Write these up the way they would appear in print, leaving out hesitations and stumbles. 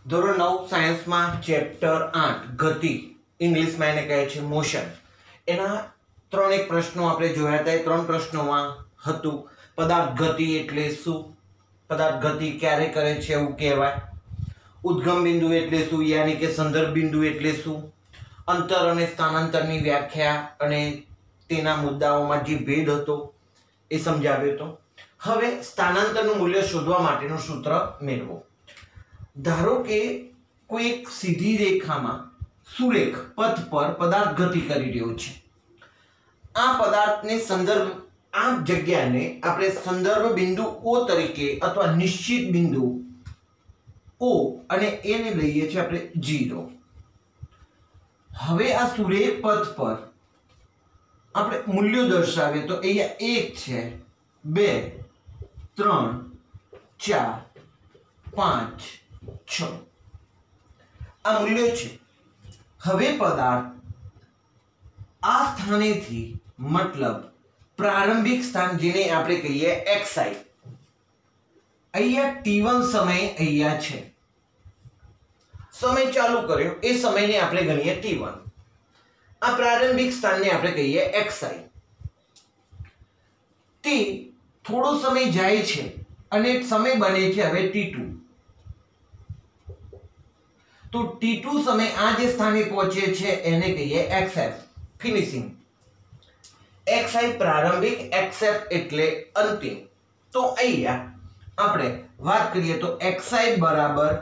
ધોરણ 9 સાયન્સમાં ચેપ્ટર 8 ગતિ, ઇંગ્લિશમાં એને કહે છે મોશન. એના ત્રણ પ્રશ્નો આપણે જોયા હતા. એ ત્રણ પ્રશ્નોમાં હતું પદાર્થ ગતિ એટલે શું, પદાર્થ ગતિ ક્યારે કરે છે એવું કહેવાય, ઉદ્ગમ બિંદુ એટલે શું યાની કે સંદર્ભ બિંદુ એટલે શું, અંતર અને સ્થાનાંતરની વ્યાખ્યા અને તેના મુદ્દાઓમાં જે ભેદ હતો એ સમજાવ્યો હતો. હવે સ્થાનાંતરનું મૂલ્ય શોધવા માટેનું સૂત્ર મેળવો. ધારો કે કોઈ એક સીધી રેખામાં સુરેખ પથ પર પદાર્થ ગતિ કરી રહ્યો છે. આ પદાર્થને સંદર્ભ, આ જગ્યાને આપણે સંદર્ભ બિંદુ O તરીકે અથવા નિશ્ચિત બિંદુ O અને એને લઈએ છીએ આપણે 0. હવે આ સુરેખ પથ પર આપણે મૂલ્યો દર્શાવીએ તો અહીંયા 1 છે, 2, 3, 4, 5, 6 આ મૂલ્યો છે. હવે પદાર્થ આ સ્થાનેથી મતલબ પ્રારંભિક સ્થાન જેને આપણે કહીએ xi, અહીંયા t1 સમય અહીંયા છે, સમય ચાલુ કર્યો એ સમયને આપણે ગણીએ t1. આ પ્રારંભિક સ્થાનને આપણે કહીએ xi. તે થોડો સમય જાય છે અને સમય બને છે હવે t2. તો t2 સમય આ જે સ્થાને પહોંચે છે એને કહીએ xf, ફિનિશિંગ. xi પ્રારંભિક, xf એટલે અંતિમ. તો અહીંયા આપણે વાત કરીએ તો xi બરાબર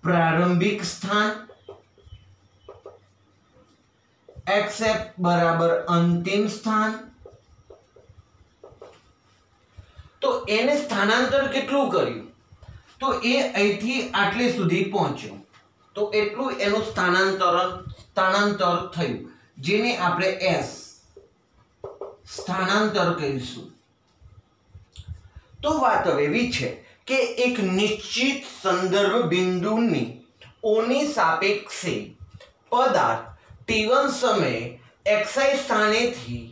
પ્રારંભિક સ્થાન, xf બરાબર અંતિમ સ્થાન. તો એને સ્થાનાંતર કેટલું કર્યું તો એ અહીંથી આટલે સુધી પહોંચ્યો તો એટલું એનું સ્થાનાંતર થયું જેને આપણે s સ્થાનાંતર કહીશું. તો વાત હવે એવી છે કે એક નિશ્ચિત સંદર્ભ બિંદુની O ની સાપેક્ષે પદાર્થ t1 સમયે xi સ્થાનેથી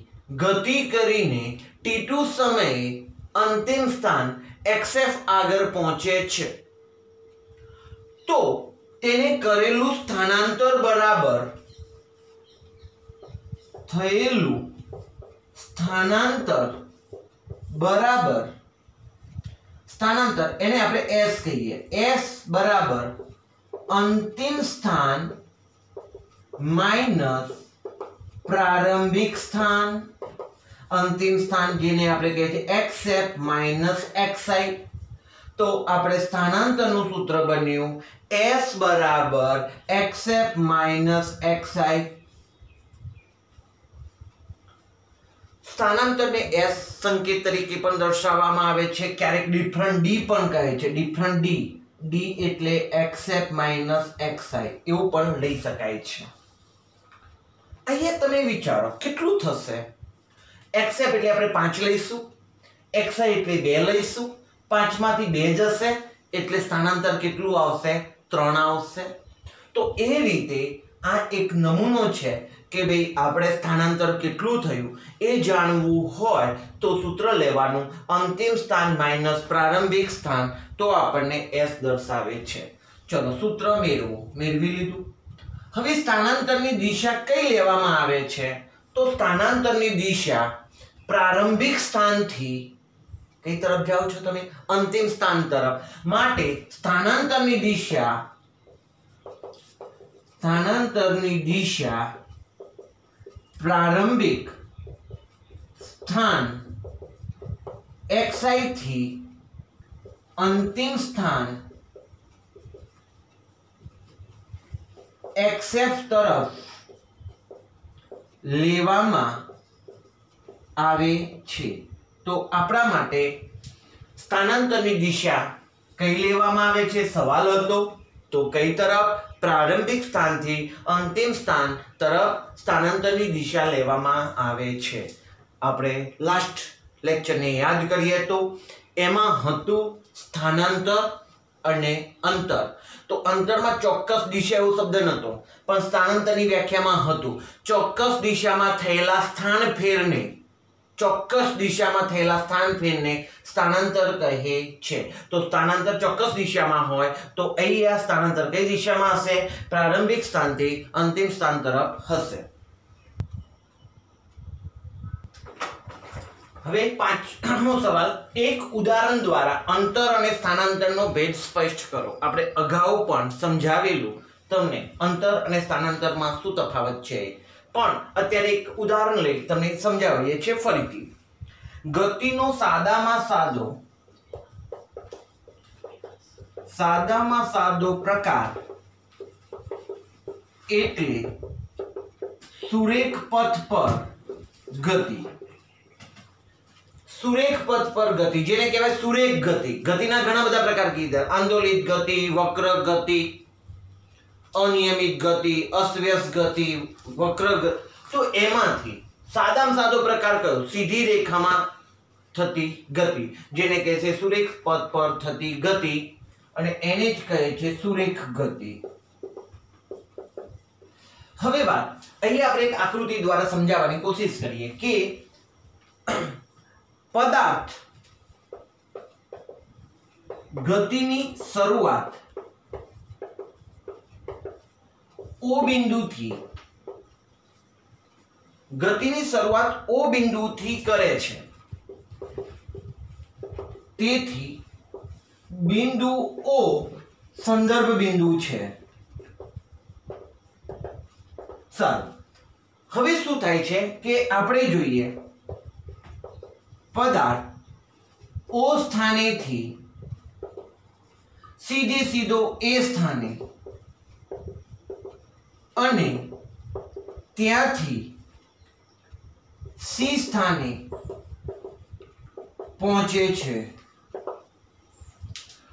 ગતિ કરીને t2 સમયે અંતિમ સ્થાન xf આગળ પહોંચે છે. તો તેને કરેલું સ્થાનાંતર બરાબર થયેલું સ્થાનાંતર બરાબર સ્થાનાંતર એને આપણે s કહીએ. s બરાબર અંતિમ સ્થાન માઈનસ પ્રારંભિક સ્થાન. અંતિમ સ્થાન જેને આપણે કહીએ છીએ xf માઈનસ xi. તો આપણે સ્થાનાંતરનું સૂત્ર બન્યું s બરાબર xf માઈનસ xi. સ્થાનાંતરને s સંકેત તરીકે પણ દર્શાવવામાં આવે છે, ક્યારેક ડિફરન્ટ d પણ કહે છે. ડિફરન્ટ d એટલે xf માઈનસ xi એવું પણ લઈ શકાય છે. અહીંયા તમે વિચારો કેટલું થશે. xf એટલે આપણે 5 લઈશું, xi એટલે 2 લઈશું, 5 માંથી 2 જશે એટલે સ્થાનાંતર કેટલું આવશે? 3 આવશે. તો એ રીતે આ એક નમૂનો છે કે ભાઈ આપણે સ્થાનાંતર કેટલું થયું એ જાણવું હોય તો સૂત્ર લેવાનું અંતિમ સ્થાન માઈનસ પ્રારંભિક સ્થાન, તો આપણને s દર્શાવે છે. ચલો સૂત્ર મેળવી લીધું. હવે સ્થાનાંતરની દિશા કઈ લેવામાં આવે છે તો સ્થાનાંતરની દિશા પ્રારંભિક સ્થાનથી કઈ તરફ જાઓ છો તમે? અંતિમ સ્થાન તરફ. માટે સ્થાનાંતરની દિશા પ્રારંભિક સ્થાન xi થી અંતિમ સ્થાન xf તરફ લેવામાં આવે છે. તો આપણા માટે સ્થાનાંતરની દિશા કઈ લેવામાં આવે છે સવાલ હતો. તો કઈ તરફ? પ્રારંભિક સ્થાનથી અંતિમ સ્થાન તરફ સ્થાનાંતરની દિશા લેવામાં આવે છે. આપણે લાસ્ટ લેક્ચરને યાદ કરીએ તો એમાં હતું સ્થાનાંતર અને અંતર. તો અંતરમાં ચોક્કસ દિશા એવો શબ્દ નહોતો, પણ સ્થાનાંતરની વ્યાખ્યામાં હતું ચોક્કસ દિશામાં થયેલા સ્થાન ફેરને ચોક્કસ દિશામાં થયેલા સ્થાન ફેરને સ્થાનાંતર કહે છે. તો સ્થાનાંતર ચોક્કસ દિશામાં હોય તો અહીંયા સ્થાનાંતર કઈ દિશામાં હશે? પ્રારંભિક સ્થાનથી અંતિમ સ્થાન તરફ હશે. હવે 5મો સવાલ, એક ઉદાહરણ દ્વારા અંતર અને સ્થાનાંતરનો ભેદ સ્પષ્ટ કરો. આપણે અગાઉ પણ સમજાવેલું તમને અંતર અને સ્થાનાંતરમાં શું તફાવત છે, પણ અત્યારે એક ઉદાહરણ લઈ તમને સમજાવીએ છીએ ફરીથી. ગતિનો સાદામાં સાદો પ્રકાર એટલે સુરેખ પથ પર ગતિ. સુરેખ પથ પર ગતિ જેને કહેવાય સુરેખ ગતિ. ગતિના ઘણા બધા પ્રકાર કીધા: આંદોલિત ગતિ, વક્ર ગતિ, અનિયમિત ગતિ, અસ્તવ્યસ્ત ગતિ, વક્ર ગતિ. તો એમાંથી સાદામાં સાદો પ્રકાર કયો? સીધી રેખામાં થતી ગતિ, જેને કહે છે સુરેખ પથ પર થતી ગતિ, અને એને જ કહે છે સુરેખ ગતિ. હવે વાત અહીંયા આપણે એક આકૃતિ દ્વારા સમજાવવાની કોશિશ કરીએ કે પદાર્થ ગતિની શરૂઆત O બિંદુથી કરે છે. તેથી બિંદુ O સંદર્ભ બિંદુ છે. સારું, હવે શું થાય છે કે આપણે જોઈએ પદાર્થ O સ્થાનેથી સીધો A સ્થાને અને ત્યાંથી C સ્થાને પહોંચે છે.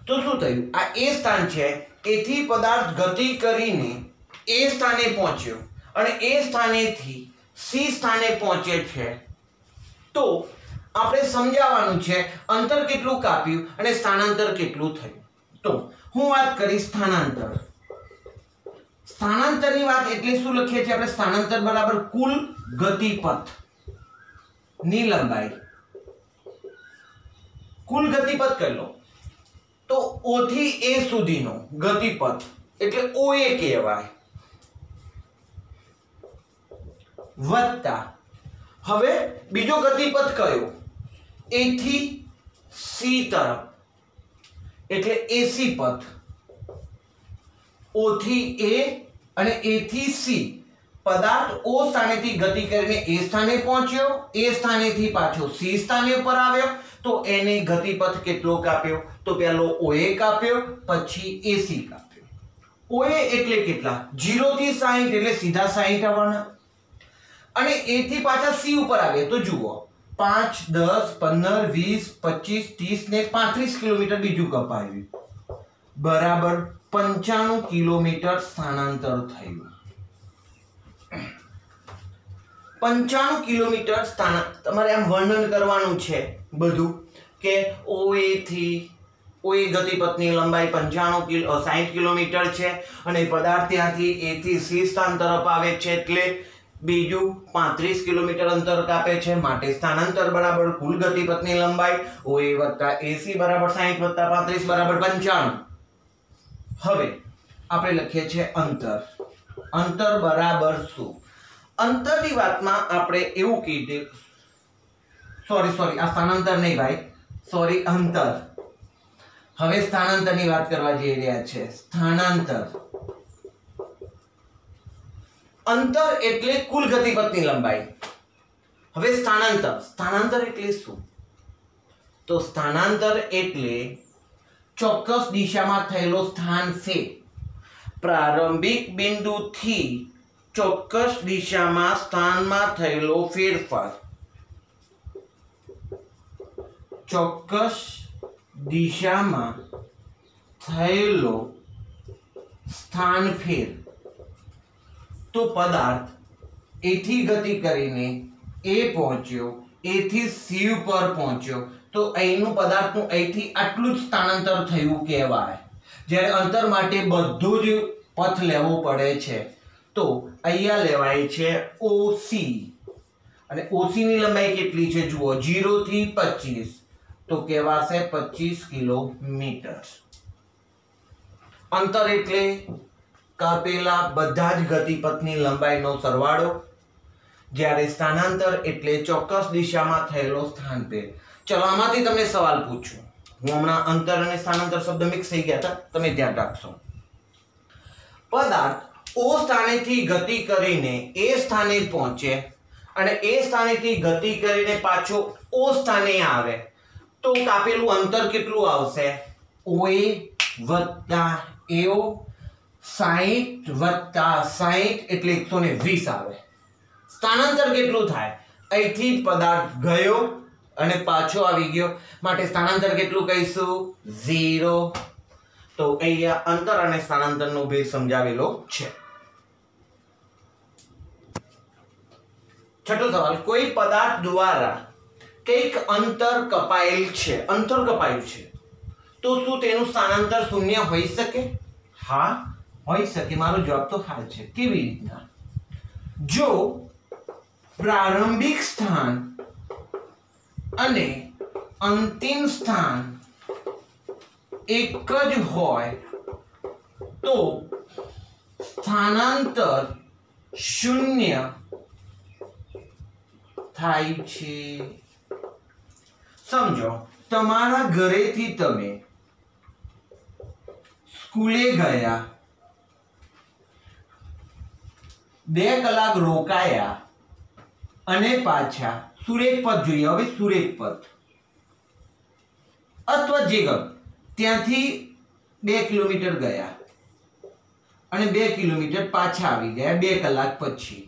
તો શું થયું? આ A સ્થાન છે, એથી પદાર્થ ગતિ કરીને A સ્થાને પહોંચ્યો અને A સ્થાનેથી C સ્થાને પહોંચે છે. તો આપણે સમજાવવાનું છે અંતર કેટલું કાપ્યું અને સ્થાનાંતર કેટલું થયું. તો હું વાત કરીશ સ્થાનાંતર. સ્થાનાંતરની વાત એટલે શું લખીએ છીએ આપણે? સ્થાનાંતર બરાબર કુલ ગતિપથ ની લંબાઈ. કુલ ગતિપથ કરી લો તો O થી A સુધીનો ગતિપથ એટલે OA કહેવાય, વત્તા હવે બીજો ગતિપથ કયો? A થી C તરફ એટલે AC પથ. O થી A અને A થી C. પદાર્થ O સ્થાનેથી ગતિ કરીને A સ્થાને પહોંચ્યો, A સ્થાનેથી પાછો C સ્થાને પર આવ્યો. તો એને ગતિપથ કેટલો કાપ્યો? તો પહેલો OA કાપ્યો, પછી AC કાપ્યો. OA એટલે કેટલા? 0 થી 60 એટલે સીધા 60 આવવાના. અને A થી પાછા C ઉપર આવ્યા તો જુઓ 5, 10, 15, 20, 25, 30 ને 35 કિલોમીટર બીજું કપાયું, બરાબર 95 કિલોમીટર સ્થાનાંતર થયું. 95 કિલોમીટર તમારે આમ વર્ણન કરવાનું છે બધું કે OA ગતિપથની લંબાઈ 60 કિલોમીટર છે અને પદાર્થ ત્યાંથી A થી C સ્થાન તરફ આવે છે એટલે બીજું 35 કિલોમીટર અંતર કાપે છે. માટે સ્થાનાંતર બરાબર કુલ ગતિપથની લંબાઈ OA વત્તા AC બરાબર 60 વત્તા 35 બરાબર 95. હવે આપણે લખીએ છીએ અંતર. અંતર બરાબર શું? અંતરની વાતમાં આપણે એવું કીધું, સોરી આ સ્થાનાંતર નહીં ભાઈ, સોરી અંતર. હવે સ્થાનાંતરની વાત કરવા જઈ રહ્યા છે. સ્થાનાંતર, અંતર એટલે કુલ ગતિપથની લંબાઈ. હવે સ્થાનાંતર એટલે શું? તો સ્થાનાંતર એટલે ચોક્કસ દિશામાં થયેલો સ્થાન ફેર. પ્રારંભિક બિંદુથી ચોક્કસ દિશામાં સ્થાનમાં થયેલો ફેરફાર. ચોક્કસ દિશામાં થયેલો સ્થાન ફેર. તો પદાર્થ A થી ગતિ કરીને A પહોંચ્યો, A થી C ઉપર પહોંચ્યો, તો અહીંનું પદાર્થનું અહીંથી આટલું જ સ્થાનાંતર થયું કહેવાય. જ્યારે અંતર માટે બધું જ પથ લેવો પડે છે તો અહીંયા લેવાય છે OC. અને ઓસી ની લંબાઈ કેટલી છે જુઓ 0 થી 25 તો કહેવાશે 25 કિલોમીટર. અંતર એટલે કાપેલા બધા જ ગતિપથની લંબાઈનો સરવાળો, જ્યારે સ્થાનાંતર એટલે ચોક્કસ દિશામાં થયેલો સ્થાનભેદ. ચલો આમાંથી તમને સવાલ પૂછું. હું હમણાં અંતર અને સ્થાનાંતર શબ્દ મિક્સ થઈ ગયા હતા, તમે ધ્યાન રાખશો. પદાર્થ ઓ સ્થાનેથી ગતિ કરીને એ સ્થાને પહોંચે અને એ સ્થાનેથી ગતિ કરીને પાછો ઓ સ્થાને આવે તો કાપેલું અંતર કેટલું આવશે? OA વત્તા AO 60 વત્તા 60 એટલે 120 આવે. સ્થાનાંતર કેટલું થાય? અહીંથી પદાર્થ ગયો અને પાછો આવી ગયો, માટે સ્થાનાંતર કેટલું કહીશું? 0. તો અહીંયા અંતર અને સ્થાનાંતરનો ભેદ સમજાવેલો છે. છઠ્ઠો સવાલ, કોઈ પદાર્થ દ્વારા કંઈક અંતર કપાયેલ છે, અંતર કપાયું છે, તો શું તેનું સ્થાનાંતર શૂન્ય હોઈ શકે? હા, હોઈ શકે. મારો જવાબ તો હા છે. કેવી રીતના? જો પ્રારંભિક સ્થાન અને અંતિમ સ્થાન એક જ હોય તો સ્થાનાંતર શૂન્ય થાય છે. સમજો, તમારા ઘરેથી તમે સ્કૂલે ગયા, 2 કલાક રોકાયા અને પાછા સુરેખ પથ જોઈએ. હવે સુરેખ પથ અથવા જે ગમ ત્યાંથી 2 કિલોમીટર ગયા અને 2 કિલોમીટર પાછા આવી ગયા 2 કલાક પછી,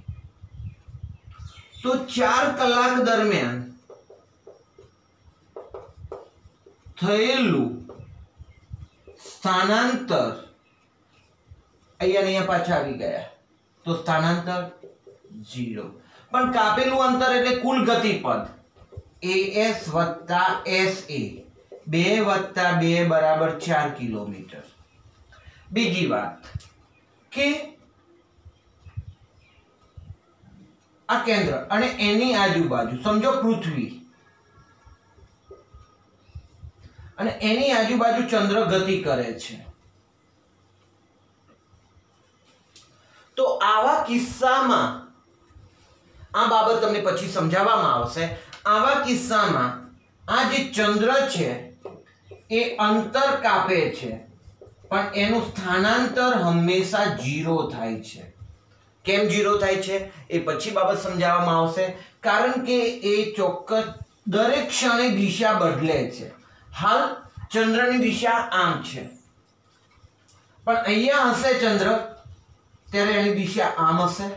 તો 4 કલાક દરમિયાન થયેલું સ્થાનાંતર અહીંયા પાછા આવી ગયા તો સ્થાનાંતર 0. પણ કાપેલું અંતર એટલે કુલ ગતિપથ AS વત્તા SA 2 વત્તા 2 બરાબર 4 કિલોમીટર. બીજી વાત કે આ કેન્દ્ર અને એની આજુબાજુ સમજો પૃથ્વી અને એની આજુબાજુ ચંદ્ર ગતિ કરે છે, તો આવા કિસ્સામાં આ બાબત તમને પછી સમજાવવામાં આવશે. આવા કિસ્સામાં આ જે ચંદ્ર છે એ અંતર કાપે છે પણ એનું સ્થાનાંતર હંમેશા 0 થાય છે. કેમ 0 થાય છે એ પછી બાબત સમજાવવામાં આવશે. કારણ કે એ ચોક્કસ દરેક ક્ષણે દિશા બદલે છે. હાલ ચંદ્રની દિશા આમ છે, પણ અહીંયા હશે ચંદ્ર ત્યારે એની દિશા આમ હશે.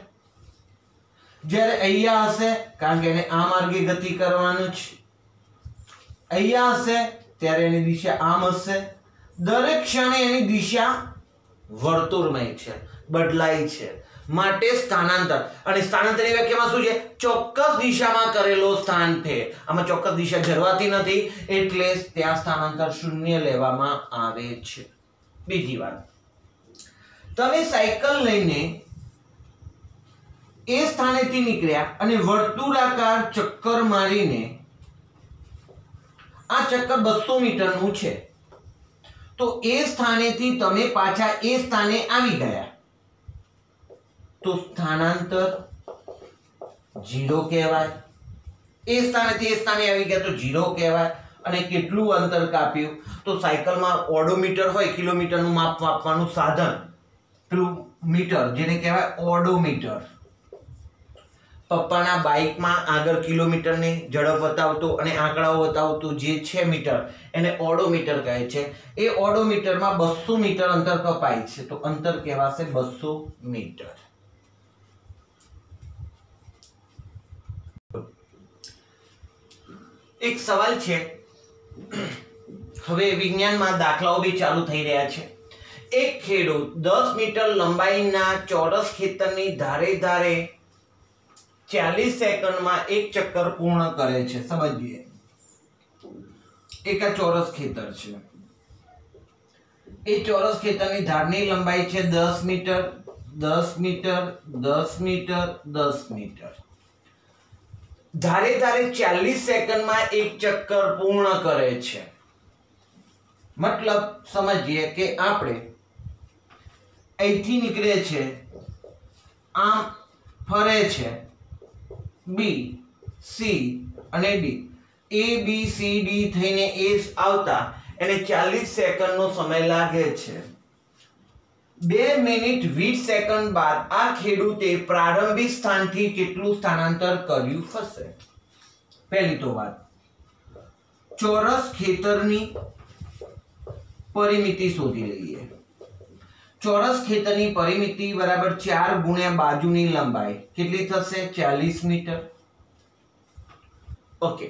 જ્યારે અહીંયા હશે, કારણ કે એને આ માર્ગે ગતિ કરવાનું છે, અહીંયા હશે ત્યારે એની દિશા આમ હશે. દરેક ક્ષણે એની દિશા વર્તુળમય છે, બદલાય છે. માટે સ્થાનાંતર અને સ્થાનાંતરની વ્યાખ્યામાં શું છે? ચોક્કસ દિશામાં કરેલો સ્થાનફેર. આમાં ચોક્કસ દિશા જરવાતી નથી એટલે ત્યાં સ્થાનાંતર શૂન્ય લેવામાં આવે છે. બીજી વાત, તમે સાયકલ લઈને એ સ્થાનેથી નીકળ્યા અને વર્તુળાકાર ચક્કર મારીને આ ચક્કર 200 મીટરનું છે, તો એ સ્થાનેથી તમે પાછા એ સ્થાને આવી ગયા તો સ્થાનાંતર 0 કહેવાય. એ સ્થાનેથી એ સ્થાને આવી ગયા તો 0 કહેવાય. અને કેટલું અંતર કાપ્યું? તો સાયકલમાં ઓડોમીટર હોય, કિલોમીટરનું માપ માપવાનું સાધન, પેલું મીટર જેને કહેવાય ઓડોમીટર. પપ્પાના બાઇકમાં આગળ કિલોમીટરની ઝડપ બતાવતું અને આંકડાઓ બતાવતું જે છે મીટર, એને ઓડોમીટર કહે છે. એ ઓડોમીટરમાં 200 મીટર અંતર કપાય છે તો અંતર કહેવાશે 200 મીટર. એક સવાલ છે, હવે વિજ્ઞાનમાં દાખલાઓ બી ચાલુ થઈ રહ્યા છે. એક ખેડૂત 10 મીટર લંબાઈના ચોરસ ખેતરની ધારે ધારે 40 સેકન્ડમાં એક ચક્કર પૂર્ણ કરે છે. સમજીએ, એક આ ચોરસ ખેતર છે. એ ચોરસ ખેતરની ધારની લંબાઈ છે 10 મીટર, 10 મીટર, 10 મીટર, 10 મીટર. ધારે ધારે 40 સેકન્ડમાં એક ચક્કર પૂર્ણ કરે છે. મતલબ સમજીએ કે આપણે અહીંથી નીકળે છે, આમ ફરે છે, બી સી અને ડી, એ બી સી ડી થઈને એ આવતા એને 40 સેકન્ડનો સમય લાગે છે. 2 મિનિટ 20 સેકન્ડ બાદ આ ખેડૂતે પ્રારંભિક સ્થાનથી કેટલું સ્થાનાંતર કર્યું હશે? પહેલી તો વાત, ચોરસ ખેતરની પરિમિતિ શોધી લઈએ. ચોરસ ખેતરની પરિમિતિ બરાબર 4 ગુણ્યા બાજુની લંબાઈ કેટલી થશે? 40 મીટર. ઓકે,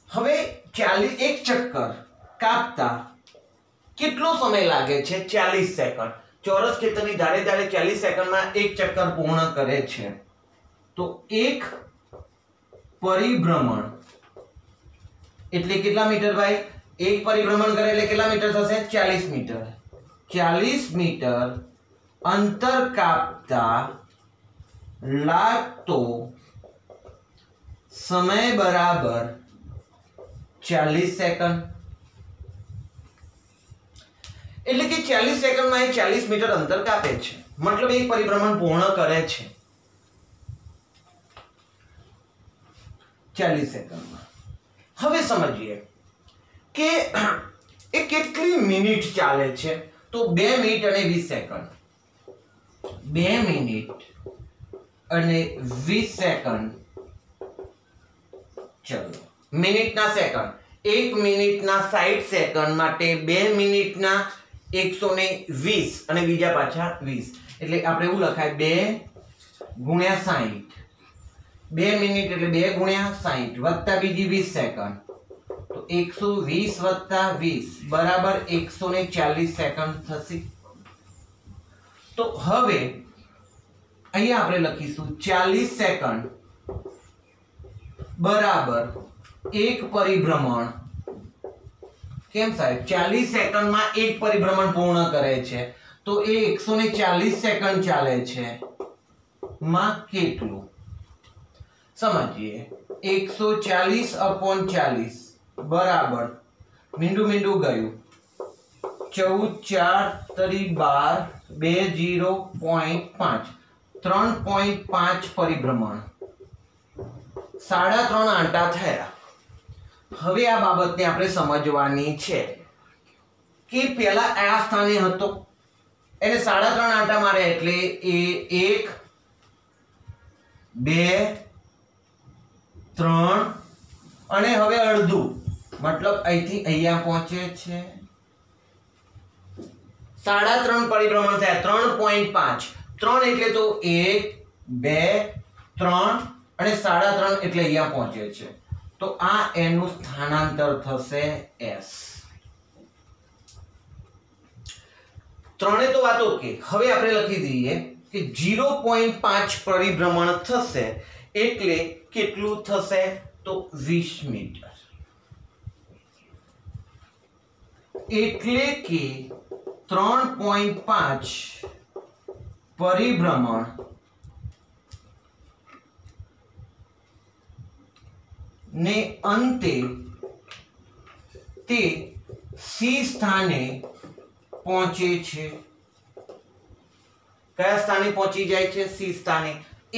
હવે 40 એક ચક્કર કાપતા કેટલો સમય લાગે છે? 40 સેકન્ડ. ચોરસ ખેતરની ધારે ધારે 40 સેકન્ડમાં એક ચક્કર પૂર્ણ કરે છે. તો એક પરિભ્રમણ એટલે કેટલા મીટર ભાઈ? એક પરિભ્રમણ કરે એટલે કેટલા મીટર થશે? 40 મીટર. 40 મીટર અંતર કાપતા લાગતો સમય બરાબર 40 સેકન્ડ. એટલે કે 40 સેકન્ડમાં એ 40 મીટર અંતર કાપે છે. મતલબ એક પરિભ્રમણ પૂર્ણ કરે છે 40 સેકન્ડમાં. હવે સમજીએ કે એ કેટલી મિનિટ ચાલે છે. તો 2 મિનિટ અને 20 સેકન્ડ. 2 મિનિટ અને 20 સેકન્ડ. ચલો, મિનિટના સેકન્ડ. 1 મિનિટના 60 સેકન્ડ માટે 2 મિનિટના 120 અને બીજા પાછા 20. એટલે આપણે એવું લખાય 2 ગુણ્યા 60. 2 મિનિટ એટલે 2 ગુણ્યા 60 વત્તા બીજી 20 સેકન્ડ. તો 120 વત્તા 20 બરાબર 140 સેકન્ડ થશે. તો હવે અહીંયા આપણે લખીશું 40 સેકન્ડ બરાબર એક પરિભ્રમણ. કેમ સાહેબ? 40 સેકન્ડમાં એક પરિભ્રમણ પૂર્ણ કરે છે તો એ 140 સેકન્ડ ચાલે છે માં કેટલું? સમજીએ. 140/40 બરાબર મીંડું મીંડું ગયું 14 4 તરી 12 20.5 3.5 પરિભ્રમણ 3.5 આંટા થયા. હવે આ બાબતને આપણે સમજવાની છે કે પહેલા આ સ્થાને હતો એને 3.5 આંટા મારે એટલે એ 1 2 3 અને હવે અડધું, મતલબ અહીંથી અહીંયા પહોંચે છે. 3.5 પરિભ્રમણ થયા 3.5. 3 એટલે તો 1 2 3 અને 3.5 એટલે અહીંયા પહોંચે છે. તો આ એનું સ્થાનાંતર થશે s. ત્રણે તો વાત ઓકે. હવે આપણે લખી દઈએ કે 0.5 પરિભ્રમણ થશે એટલે કેટલું થશે? તો 20 મીટર. એટલે કે 3.5 પરિભ્રમણ ને અંતે તે સી સ્થાને પહોંચે છે. કયા સ્થાને પહોંચી જાય છે? સી સ્થાને.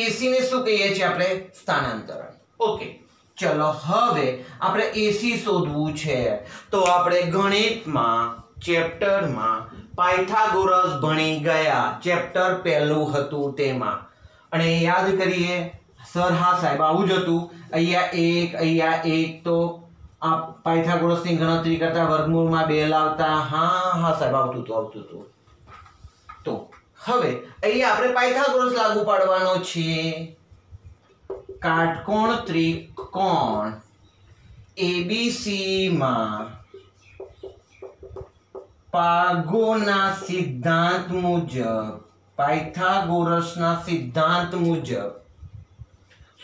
એસી ને શું કહીએ છીએ આપણે? સ્થાનાંતરણ. ઓકે, ચલો હવે આપણે એસી શોધવું છે. તો આપણે ગણિતમાં ચેપ્ટરમાં પાયથાગોરસ ભણી ગયા. ચેપ્ટર પહેલું હતું તેમાં. અને યાદ કરીએ સર. હા સાહેબ, આવું જ હતું. અહીંયા 1 તો આ પાયથાગોરસની ગણતરી કરતા વર્ગમૂળમાં 2 લાવતા. હા સાહેબ, આવતું હતું. તો હવે અહીંયા આપણે પાયથાગોરસ લાગુ પાડવાનો છે. કાટકોણ ત્રિકોણ ABC માં પાગોના સિદ્ધાંત મુજબ, પાયથાગોરસના સિદ્ધાંત મુજબ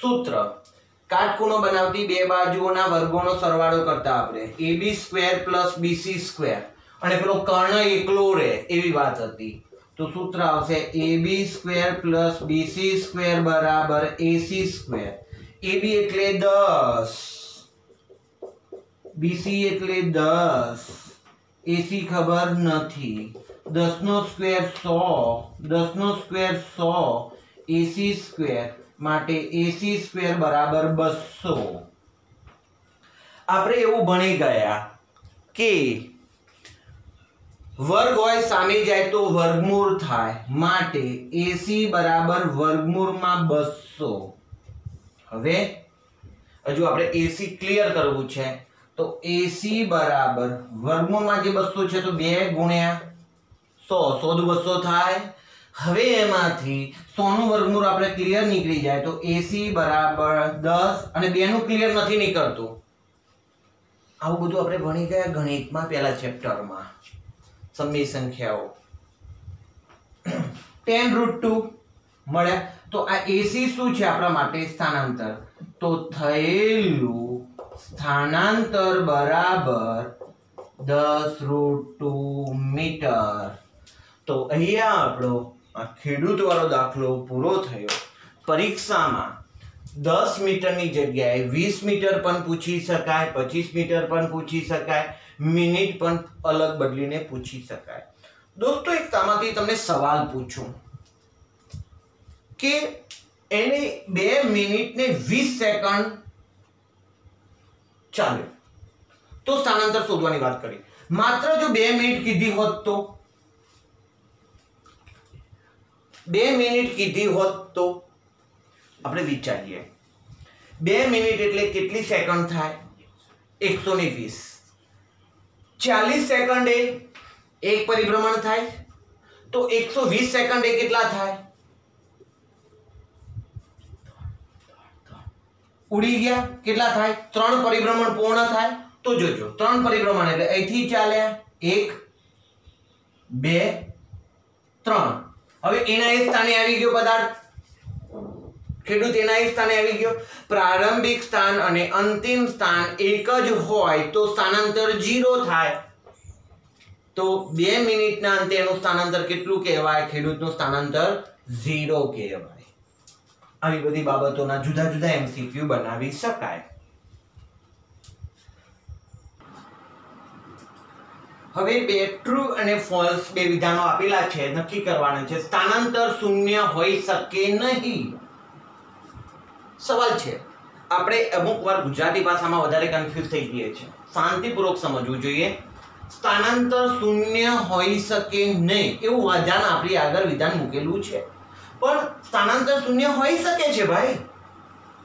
સૂત્ર કાટખૂણો બનાવતી બે બાજુઓના વર્ગોનો સરવાળો કરતા આપણે AB² + BC² અને પેલો કર્ણ એકલો રહે એવી વાત હતી. તો સૂત્ર આવશે AB² + BC² = AC². AB એટલે 10, BC એટલે 10, AC ખબર નથી, 10 નો સ્ક્વેર 100, 10 નો સ્ક્વેર 100, AC સ્ક્વેર માટે AC સ્ક્વેર બરાબર 200. આપણે એવું ભણી ગયા કે વર્ગ હોય સામે જાય તો વર્ગમૂળ થાય, માટે AC બરાબર વર્ગમૂળમાં 200. હવે હજુ આપણે AC ક્લિયર કરવું છે તો AC બરાબર વર્ગમૂળમાં જે 200 છે તો 2 ગુણ્યા 100, 100 દુ 200 થાય. હવે એમાંથી 100 નું વર્ગમૂળ આપણે ક્લિયર નીકળી જાય તો AC બરાબર 10 અને 2 નું ક્લિયર નથી નીકળતું. આવું બધું આપણે ભણી ગયા ગણિતમાં પહેલા ચેપ્ટરમાં. સમય સંખ્યાઓ 10√2 મળ્યા. તો આ AC શું છે આપણા માટે? સ્થાનાંતર. તો થયેલું સ્થાનાંતર બરાબર 10√2 મીટર. તો અહીંયા આપણો આ ખેડૂત વાળો દાખલો પૂરો થયો. પરીક્ષામાં 10 મીટરની જગ્યાએ 20 મીટર પણ પૂછી શકાય, 25 મીટર પણ પૂછી શકાય, મિનિટ પણ અલગ બદલીને પૂછી શકાય. દોસ્તો એક આમાંથી તમને સવાલ પૂછું કે એને 2 મિનિટ ને 20 સેકન્ડ ચાલે તો સ્થાનાંતર શોધવાની વાત કરી. માત્ર જો 2 મિનિટ કીધી હોત તો 2 મિનિટ કીધી હોત તો આપણે વિચારીએ 2 મિનિટ એટલે કેટલી સેકન્ડ થાય? 120. 40 સેકન્ડે એક પરિભ્રમણ થાય તો 120 સેકન્ડે કેટલા થાય? ઉડી ગયા. કેટલા થાય? 3 પરિભ્રમણ પૂર્ણ થાય. તો જોજો 3 પરિભ્રમણ એટલે અહીંથી ચાલ્યા 1 2 3. હવે એના એ સ્થાને આવી ગયો પદાર્થ. ખેડૂત એના એ સ્થાને આવી ગયો. પ્રારંભિક સ્થાન અને અંતિમ સ્થાન એક જ હોય તો સ્થાનાંતર 0 થાય. તો 2 મિનિટના અંતે એનું સ્થાનાંતર કેટલું કહેવાય? ખેડૂતનું સ્થાનાંતર 0 કહેવાય. આવી બધી બાબતોના જુદા જુદા MCQ બનાવી શકાય. હવે બે ટ્રુ અને ફોલ્સ બે વિધાનો આપેલા છે, નક્કી કરવાના છે. સ્થાનાંતર શૂન્ય હોઈ શકે નહીં. સવાલ છે, આપણે અમુક વાર ગુજરાતી ભાષામાં વધારે કન્ફ્યુઝ થઈ જઈએ છીએ. શાંતિપૂર્વક સમજવું જોઈએ. સ્થાનાંતર શૂન્ય હોઈ શકે નહીં એવું વિધાન આપણી આગળ વિધાન મૂકેલું છે, પણ સ્થાનાંતર શૂન્ય હોઈ શકે છે ભાઈ.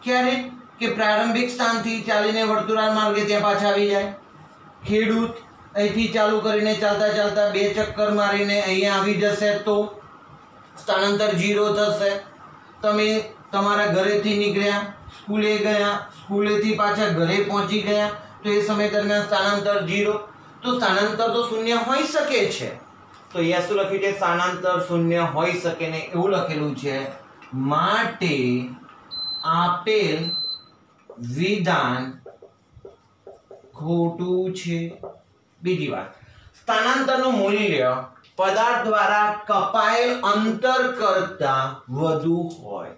ક્યારે? કે પ્રારંભિક સ્થાનથી ચાલીને વર્તુળાકાર માર્ગે ત્યાં પાછા આવી જાય. ખેડૂત અહીંથી ચાલુ કરીને ચાલતા ચાલતા 2 ચક્કર મારીને અહીંયા આવી જશે તો સ્થાનાંતર 0 થશે. તમે તમારા ઘરેથી નીકળ્યા, સ્કૂલે ગયા, સ્કૂલેથી પાછા ઘરે પહોંચી ગયા તો એ સમય દરમિયાન સ્થાનાંતર 0. તો સ્થાનાંતર તો શૂન્ય હોઈ શકે છે. તો અહીંયા શું લખ્યું છે? સ્થાનાંતર શૂન્ય હોઈ શકે ને એવું લખેલું છે. માટે આપેલ વિધાન ખોટું છે. બીજી વાત, સ્થાનાંતરનું મૂલ્ય પદાર્થ દ્વારા કપાયેલ અંતર કરતા વધુ હોય.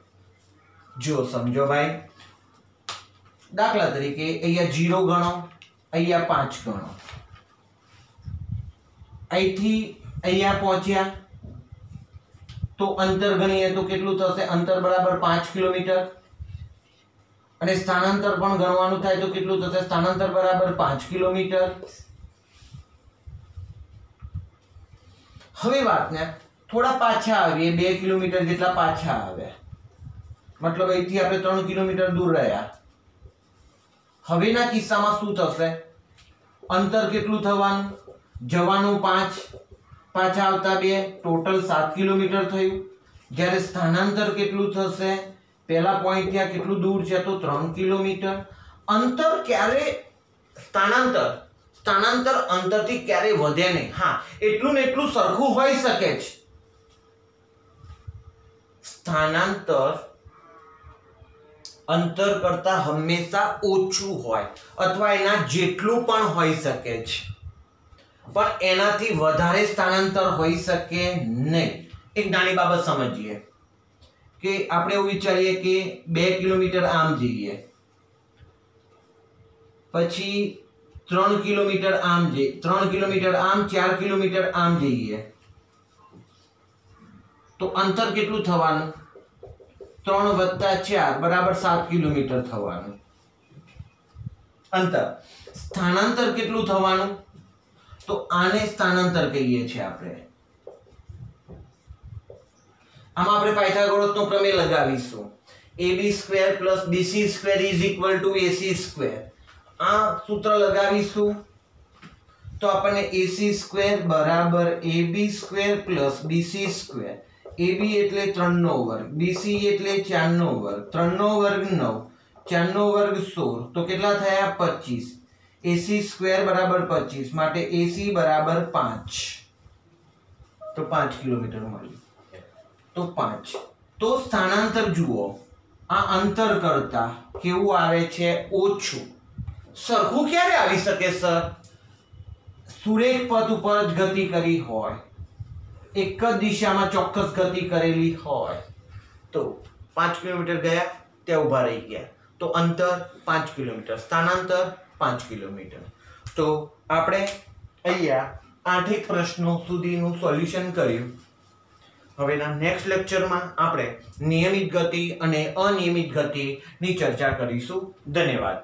જો સમજો ભાઈ, દાખલા તરીકે અહીંયા 0 ગણો, અહીંયા 5 ગણો. અહીંથી અહીંયા પહોંચ્યા તો અંતર ગણીએ તો કેટલું થશે? અંતર બરાબર 5 કિલોમીટર. અને સ્થાનાંતર પણ ગણવાનું થાય તો કેટલું થશે? સ્થાનાંતર બરાબર 5 કિલોમીટર. હવે વાતને થોડા પાછા આવીએ, 2 કિલોમીટર જેટલા પાછા આવ્યા, મતલબ અહીંથી આપણે 3 કિલોમીટર દૂર રહ્યા. હવેના કિસ્સામાં શું થશે? અંતર કેટલું થવાનું? જવાનું 5, પાછા આવતા 2, ટોટલ 7 કિલોમીટર થયું. જ્યારે સ્થાનાંતર કેટલું થશે? પહેલા પોઈન્ટ ત્યાં કેટલું દૂર છે? તો 3 કિલોમીટર. અંતર ક્યારે સ્થાનાંતર અંતરથી ક્યારે વધે નહીં. હા, એટલું ને એટલું સરખું હોઈ શકે છે. સ્થાનાંતર અંતર કરતા હંમેશા ઓછું હોય અથવા એના જેટલું પણ હોઈ શકે છે, પણ એનાથી વધારે સ્થાનાંતર હોઈ શકે નહીં. એક નાની બાબત સમજીએ. કે આપણે એવું વિચારીએ કે 2 કિલોમીટર આમ જઈએ, પછી 3 કિલોમીટર આમ જઈએ, 3 કિલોમીટર આમ, 4 કિલોમીટર આમ જઈએ, તો અંતર કેટલું થવાનું? 3 + 4 બરાબર 7 કિલોમીટર થવાનું અંતર. સ્થાનાંતર કેટલું થવાનું? તો આને સ્થાનાંતર કહીએ છીએ આપણે. આમાં આપણે પાયથાગોરસનો પ્રમેય લગાવીશું. ab² + bc² = ac². આ સૂત્ર લગાવીશું તો આપણને ac² બરાબર ab² + bc². ab એટલે 3 નો વર્ગ, bc એટલે 4 નો વર્ગ, 3 નો વર્ગ 9, 4 નો વર્ગ 16, તો કેટલા થયા? 25. ac² બરાબર 25, માટે ac બરાબર 5. તો 5 કિલોમીટર મળ્યું. તો 5. તો સ્થાનાંતર જુઓ, આ અંતર કરતા કેવું આવે છે? ઓછું. સરખું ક્યારે આવી શકે સર? સુરેખ પથ ઉપર જ ગતિ કરી હોય, એક જ દિશામાં ચોક્કસ ગતિ કરેલી હોય. તો 5 કિલોમીટર ગયા, ત્યાં ઊભા રહી ગયા, તો અંતર 5 કિલોમીટર, સ્થાનાંતર 5 કિલોમીટર. તો આપણે અહીંયા 8 પ્રશ્નો સુધીનું સોલ્યુશન કર્યું. હવેના નેક્સ્ટ લેક્ચરમાં આપણે નિયમિત ગતિ અને અનિયમિત ગતિની ચર્ચા કરીશું. ધન્યવાદ.